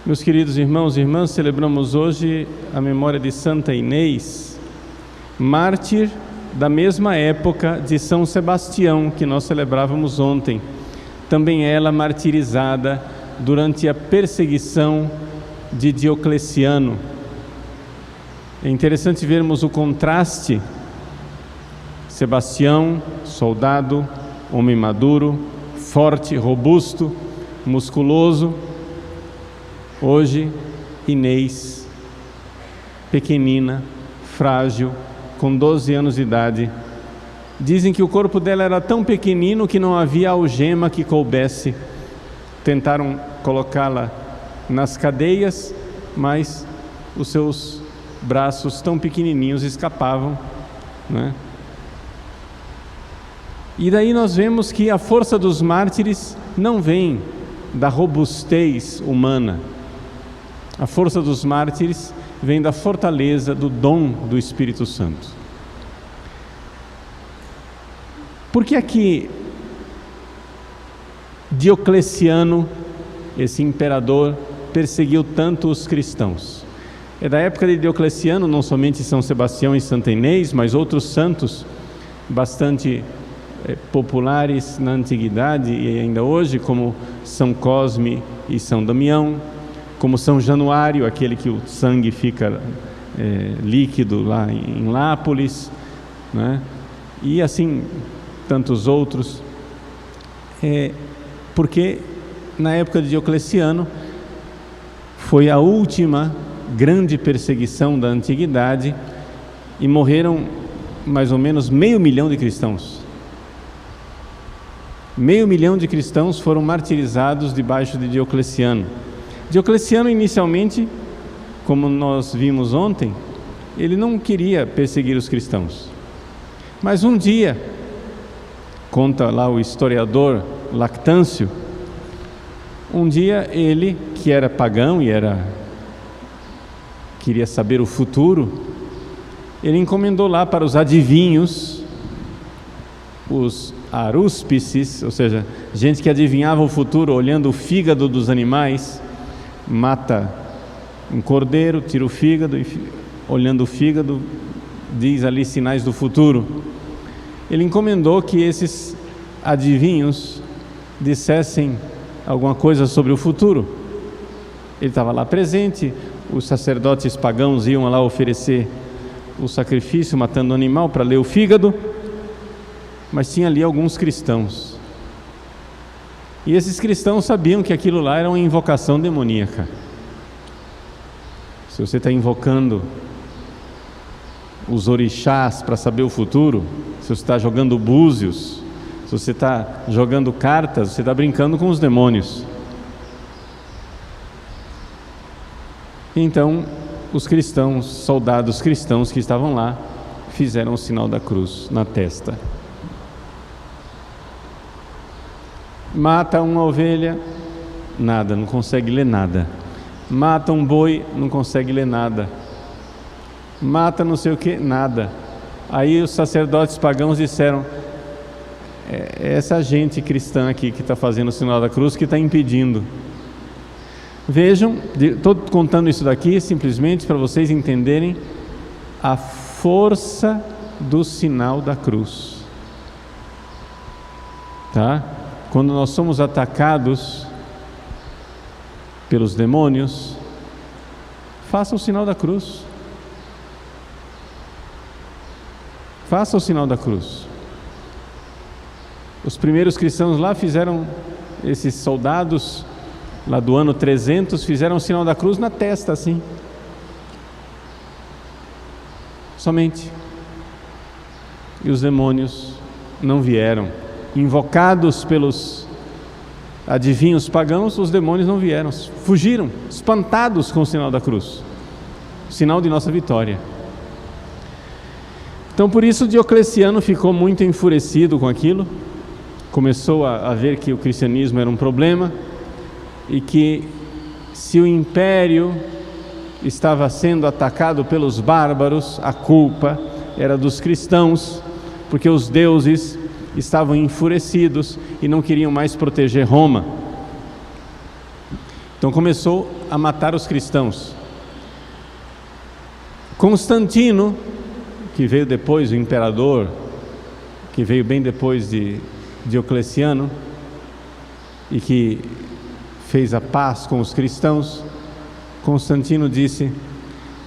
Meus queridos irmãos e irmãs, celebramos hoje a memória de Santa Inês, mártir da mesma época de São Sebastião, que nós celebrávamos ontem. Também ela martirizada durante a perseguição de Diocleciano. É interessante vermos o contraste: Sebastião, soldado, homem maduro, forte, robusto, musculoso. Hoje, Inês, pequenina, frágil, com 12 anos de idade. Dizem que o corpo dela era tão pequenino que não havia algema que coubesse. Tentaram colocá-la nas cadeias, mas os seus braços tão pequenininhos escapavam, né? E daí nós vemos que a força dos mártires não vem da robustez humana. A força dos mártires vem da fortaleza do dom do Espírito Santo. Por que aqui Diocleciano, esse imperador, perseguiu tanto os cristãos? É da época de Diocleciano, não somente São Sebastião e Santa Inês, mas outros santos bastante populares na antiguidade e ainda hoje, como São Cosme e São Damião, como São Januário, aquele que o sangue fica líquido lá em Nápoles, né? E assim tantos outros, porque na época de Diocleciano foi a última grande perseguição da antiguidade e morreram mais ou menos 500 mil de cristãos. 500 mil de cristãos foram martirizados debaixo de Diocleciano. Diocleciano inicialmente, como nós vimos ontem, ele não queria perseguir os cristãos. Mas um dia, conta lá o historiador Lactâncio, um dia ele, que era pagão e queria saber o futuro, ele encomendou lá para os adivinhos, os arúspices, ou seja, gente que adivinhava o futuro olhando o fígado dos animais. Mata um cordeiro, tira o fígado e olhando o fígado diz ali sinais do futuro. Ele encomendou que esses adivinhos dissessem alguma coisa sobre o futuro. Ele estava lá presente, os sacerdotes pagãos iam lá oferecer o sacrifício matando o animal para ler o fígado, mas tinha ali alguns cristãos. E esses cristãos sabiam que aquilo lá era uma invocação demoníaca. Se você está invocando os orixás para saber o futuro, se você está jogando búzios, se você está jogando cartas, você está brincando com os demônios. Então, os cristãos, soldados cristãos que estavam lá, fizeram o sinal da cruz na testa. Mata uma ovelha, nada, não consegue ler nada. Mata um boi, não consegue ler nada. Mata não sei o que, nada. Aí os sacerdotes pagãos disseram: é essa gente cristã aqui que está fazendo o sinal da cruz que está impedindo. Vejam, estou contando isso daqui simplesmente para vocês entenderem a força do sinal da cruz, tá? Quando nós somos atacados pelos demônios, faça o sinal da cruz. Faça o sinal da cruz. Os primeiros cristãos lá fizeram, esses soldados lá do ano 300, fizeram o sinal da cruz na testa assim. Somente. E os demônios não vieram. Invocados pelos adivinhos pagãos, os demônios não vieram, fugiram, espantados com o sinal da cruz, sinal de nossa vitória. Então por isso Diocleciano ficou muito enfurecido com aquilo, começou a ver que o cristianismo era um problema e que se o império estava sendo atacado pelos bárbaros, a culpa era dos cristãos, porque os deuses estavam enfurecidos e não queriam mais proteger Roma. Então começou a matar os cristãos. Constantino, que veio depois, o imperador, que veio bem depois de Diocleciano, e que fez a paz com os cristãos, Constantino disse: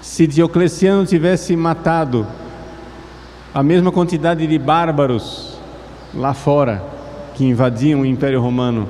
se Diocleciano tivesse matado a mesma quantidade de bárbaros lá fora, que invadiam o Império Romano,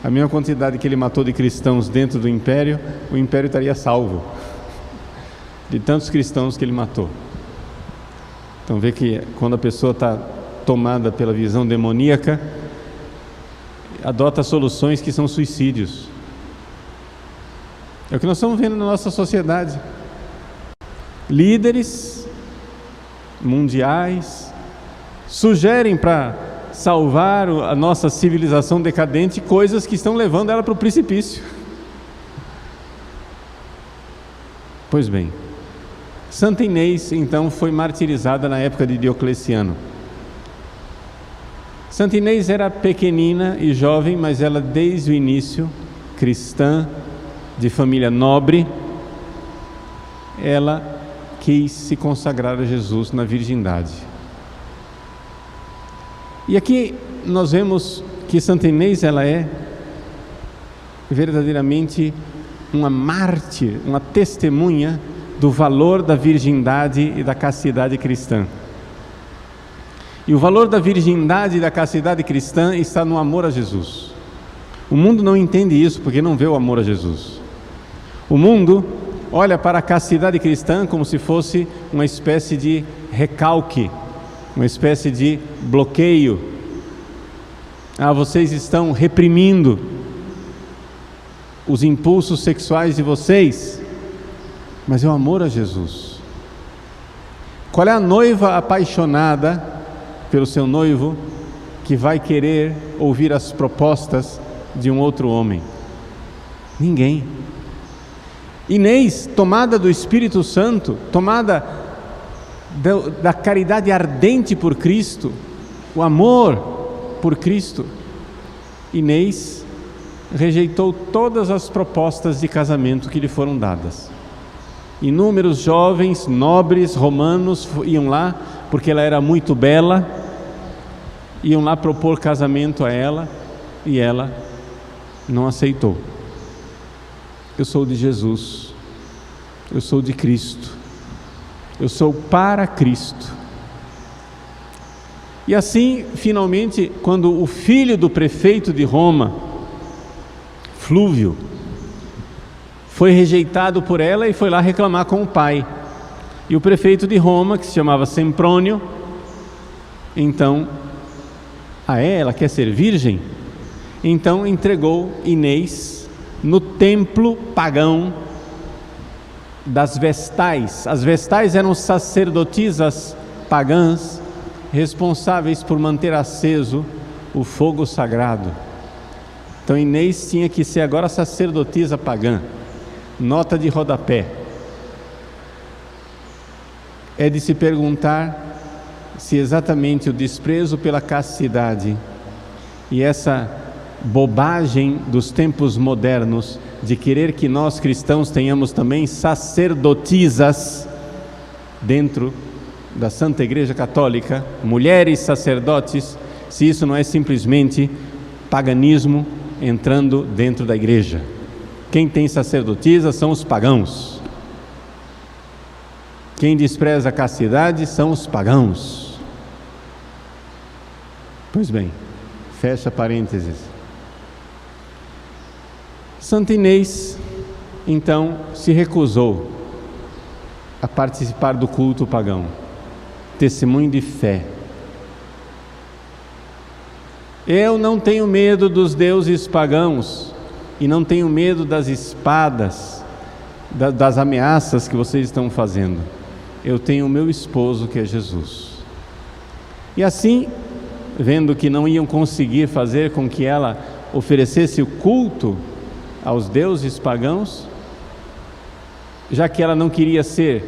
a mesma quantidade que ele matou de cristãos dentro do Império, o Império estaria salvo, de tantos cristãos que ele matou. Então vê que quando a pessoa está tomada pela visão demoníaca, adota soluções que são suicídios. É o que nós estamos vendo na nossa sociedade. Líderes mundiais sugerem para salvar a nossa civilização decadente coisas que estão levando ela para o precipício. Pois bem, Santa Inês então foi martirizada na época de Diocleciano. Santa Inês era pequenina e jovem, mas ela desde o início, cristã, de família nobre, ela quis se consagrar a Jesus na virgindade. E aqui nós vemos que Santa Inês, ela é verdadeiramente uma mártir, uma testemunha do valor da virgindade e da castidade cristã. E o valor da virgindade e da castidade cristã está no amor a Jesus. O mundo não entende isso porque não vê o amor a Jesus. O mundo olha para a castidade cristã como se fosse uma espécie de recalque, uma espécie de bloqueio. Vocês estão reprimindo os impulsos sexuais de vocês, mas é o amor a Jesus. Qual é a noiva apaixonada pelo seu noivo que vai querer ouvir as propostas de um outro homem? Ninguém. Inês, tomada do Espírito Santo, tomada da caridade ardente por Cristo, o amor por Cristo, Inês rejeitou todas as propostas de casamento que lhe foram dadas. Inúmeros jovens nobres romanos iam lá, porque ela era muito bela, iam lá propor casamento a ela, e ela não aceitou. Eu sou de Jesus, eu sou de Cristo, eu sou para Cristo. E assim, finalmente, quando o filho do prefeito de Roma, Flúvio, foi rejeitado por ela e foi lá reclamar com o pai. E o prefeito de Roma, que se chamava Semprônio, então, ela quer ser virgem? Então entregou Inês no templo pagão das Vestais. As Vestais eram sacerdotisas pagãs responsáveis por manter aceso o fogo sagrado. Então Inês tinha que ser agora sacerdotisa pagã. Nota de rodapé. É de se perguntar se exatamente o desprezo pela castidade e essa bobagem dos tempos modernos de querer que nós cristãos tenhamos também sacerdotisas dentro da Santa Igreja Católica, mulheres sacerdotes, se isso não é simplesmente paganismo entrando dentro da igreja. Quem tem sacerdotisa são os pagãos. Quem despreza a castidade são os pagãos. Pois bem, fecha parênteses. Santa Inês, então, se recusou a participar do culto pagão. Testemunho de fé. Eu não tenho medo dos deuses pagãos e não tenho medo das espadas, das ameaças que vocês estão fazendo. Eu tenho o meu esposo, que é Jesus. E assim, vendo que não iam conseguir fazer com que ela oferecesse o culto aos deuses pagãos, já que ela não queria ser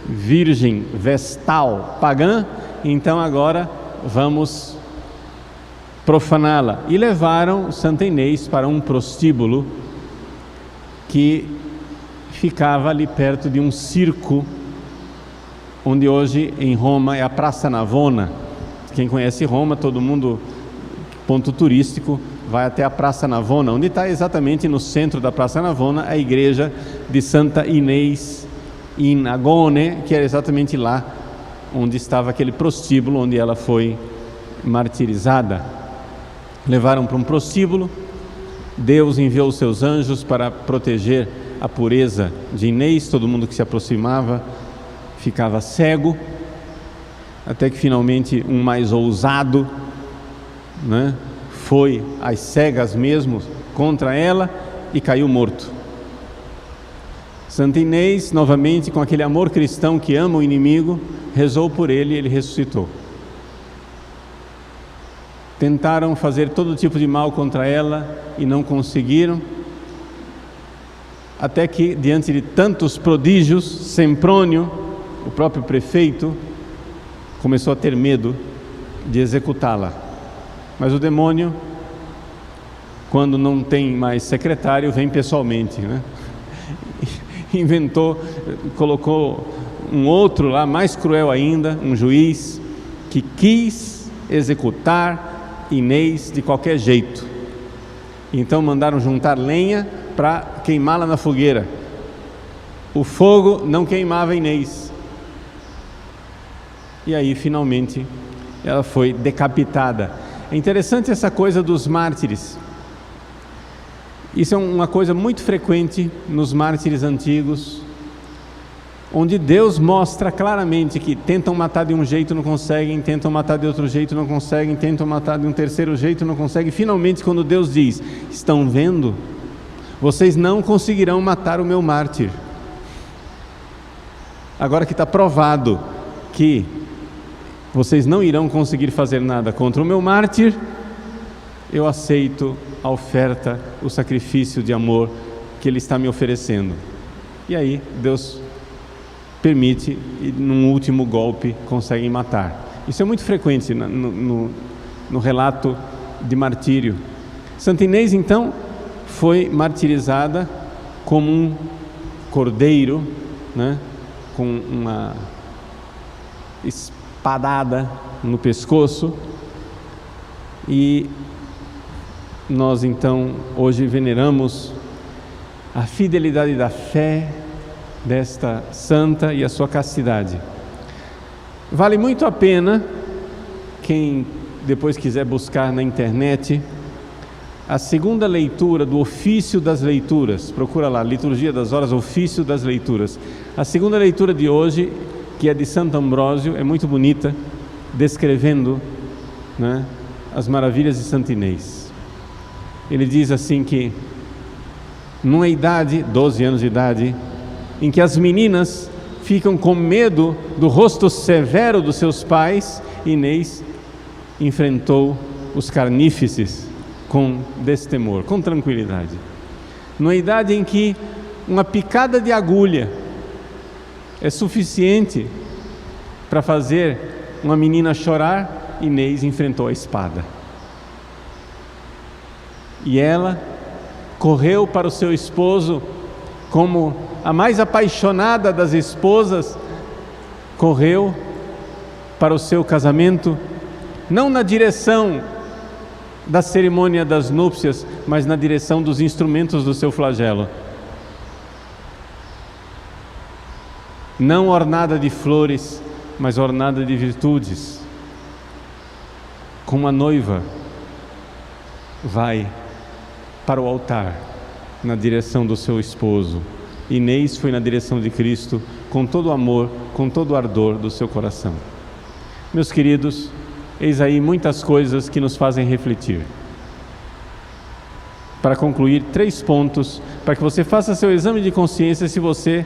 virgem vestal pagã, então agora vamos profaná-la. E levaram Santa Inês para um prostíbulo que ficava ali perto de um circo, onde hoje em Roma é a Praça Navona. Quem conhece Roma, todo mundo, ponto turístico, vai até a Praça Navona, onde está exatamente no centro da Praça Navona a igreja de Santa Inês in Agone, que era exatamente lá onde estava aquele prostíbulo onde ela foi martirizada. Levaram para um prostíbulo, Deus enviou os seus anjos para proteger a pureza de Inês. Todo mundo que se aproximava ficava cego, até que finalmente um mais ousado, foi às cegas mesmo contra ela e caiu morto. Santa Inês, novamente com aquele amor cristão que ama o inimigo, rezou por ele e ele ressuscitou. Tentaram fazer todo tipo de mal contra ela e não conseguiram, até que, diante de tantos prodígios, Semprônio, o próprio prefeito, começou a ter medo de executá-la. Mas o demônio, quando não tem mais secretário, vem pessoalmente, colocou um outro lá, mais cruel ainda, um juiz, que quis executar Inês de qualquer jeito. Então mandaram juntar lenha para queimá-la na fogueira. O fogo não queimava Inês. E aí finalmente ela foi decapitada. É interessante essa coisa dos mártires. Isso é uma coisa muito frequente nos mártires antigos, onde Deus mostra claramente que tentam matar de um jeito, não conseguem, tentam matar de outro jeito, não conseguem, tentam matar de um terceiro jeito, não conseguem. Finalmente, quando Deus diz: estão vendo? Vocês não conseguirão matar o meu mártir. Agora que está provado que vocês não irão conseguir fazer nada contra o meu mártir, eu aceito a oferta, o sacrifício de amor que ele está me oferecendo. E aí Deus permite e num último golpe conseguem matar. Isso é muito frequente no relato de martírio. Santa Inês então foi martirizada como um cordeiro, com uma espadada no pescoço. E nós então hoje veneramos a fidelidade da fé desta santa e a sua castidade. Vale muito a pena, quem depois quiser buscar na internet, a segunda leitura do Ofício das Leituras. Procura lá, Liturgia das Horas, Ofício das Leituras. A segunda leitura de hoje, que é de Santo Ambrósio, é muito bonita, descrevendo as maravilhas de Santa Inês. Ele diz assim que, numa idade, 12 anos de idade, em que as meninas ficam com medo do rosto severo dos seus pais, Inês enfrentou os carnífices com destemor, com tranquilidade. Numa idade em que uma picada de agulha é suficiente para fazer uma menina chorar, Inês enfrentou a espada. E ela correu para o seu esposo como a mais apaixonada das esposas, correu para o seu casamento, não na direção da cerimônia das núpcias, mas na direção dos instrumentos do seu flagelo. Não ornada de flores, mas ornada de virtudes. Como a noiva vai para o altar na direção do seu esposo, Inês foi na direção de Cristo com todo o amor, com todo o ardor do seu coração. Meus queridos, eis aí muitas coisas que nos fazem refletir. Para concluir, 3 pontos, para que você faça seu exame de consciência se você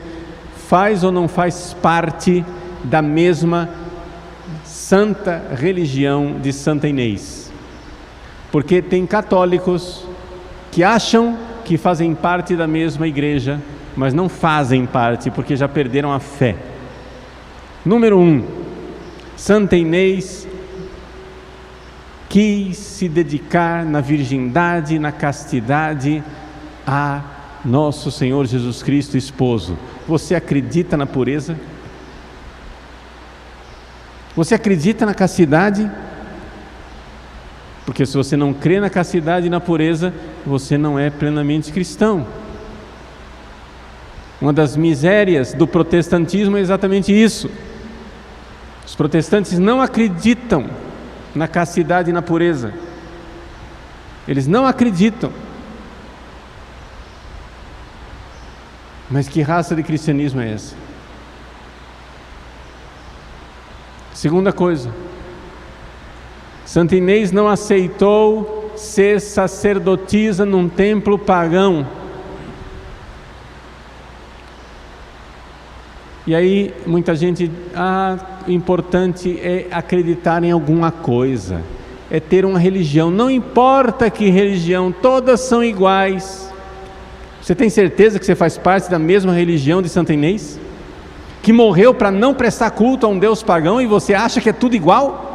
faz ou não faz parte da mesma santa religião de Santa Inês. Porque tem católicos que acham que fazem parte da mesma igreja, mas não fazem parte porque já perderam a fé. Número 1, Santa Inês quis se dedicar na virgindade, na castidade, a nosso Senhor Jesus Cristo, esposo. Você acredita na pureza? Você acredita na castidade? Porque se você não crê na castidade e na pureza, você não é plenamente cristão. Uma das misérias do protestantismo é exatamente isso. Os protestantes não acreditam na castidade e na pureza. Eles não acreditam. Mas que raça de cristianismo é essa? Segunda coisa, Santa Inês não aceitou ser sacerdotisa num templo pagão. E aí muita gente, o importante é acreditar em alguma coisa, é ter uma religião, não importa que religião, todas são iguais. Você tem certeza que você faz parte da mesma religião de Santa Inês? Que morreu para não prestar culto a um Deus pagão e você acha que é tudo igual?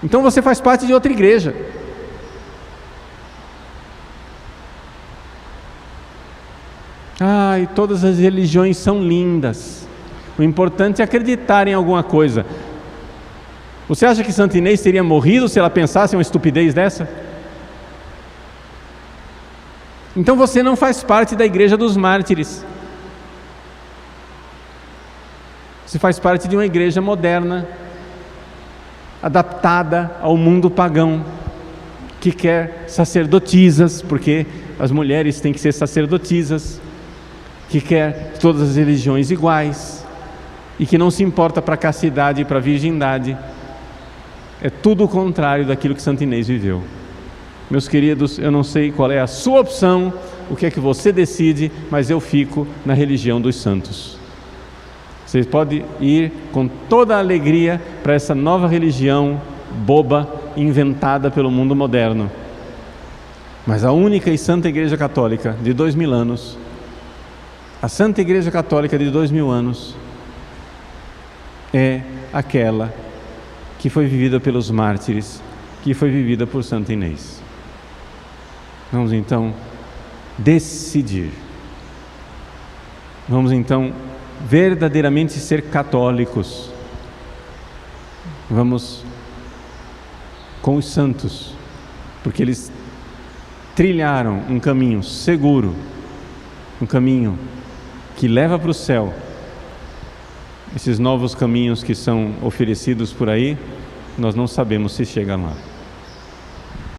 Então você faz parte de outra igreja. E todas as religiões são lindas. O importante é acreditar em alguma coisa. Você acha que Santa Inês teria morrido se ela pensasse em uma estupidez dessa? Então você não faz parte da igreja dos mártires. Você faz parte de uma igreja moderna, adaptada ao mundo pagão, que quer sacerdotisas, porque as mulheres têm que ser sacerdotisas, que quer todas as religiões iguais, e que não se importa para a castidade e para a virgindade. É tudo o contrário daquilo que Santa Inês viveu. Meus queridos, eu não sei qual é a sua opção, o que é que você decide, mas eu fico na religião dos santos. Você pode ir com toda a alegria para essa nova religião boba, inventada pelo mundo moderno. Mas a única e Santa Igreja Católica de 2000 anos, a Santa Igreja Católica de 2000 anos, é aquela que foi vivida pelos mártires, que foi vivida por Santa Inês. Vamos então decidir. Vamos então verdadeiramente ser católicos. Vamos com os santos, porque eles trilharam um caminho seguro, um caminho que leva para o céu. Esses novos caminhos que são oferecidos por aí, nós não sabemos se chegam lá.